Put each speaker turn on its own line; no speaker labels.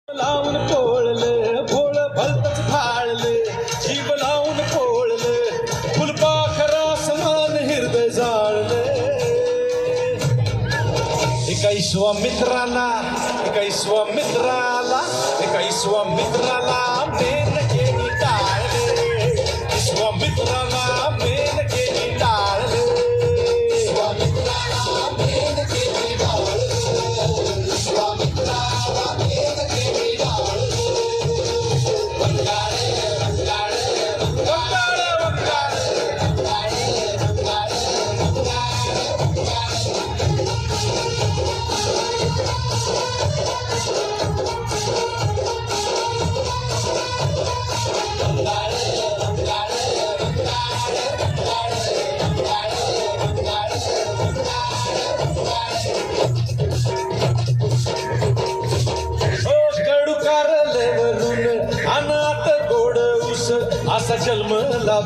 लावून पोळलं भोळ भलतच फाळलं जीव लावून पोळलं फुलपाखरा समान हृदय जाळलं एका विश्वामित्राला मेन केली टाळले विश्वामित्राला मेन केली टाळले अनाथ गोड ऊस असा जन्मला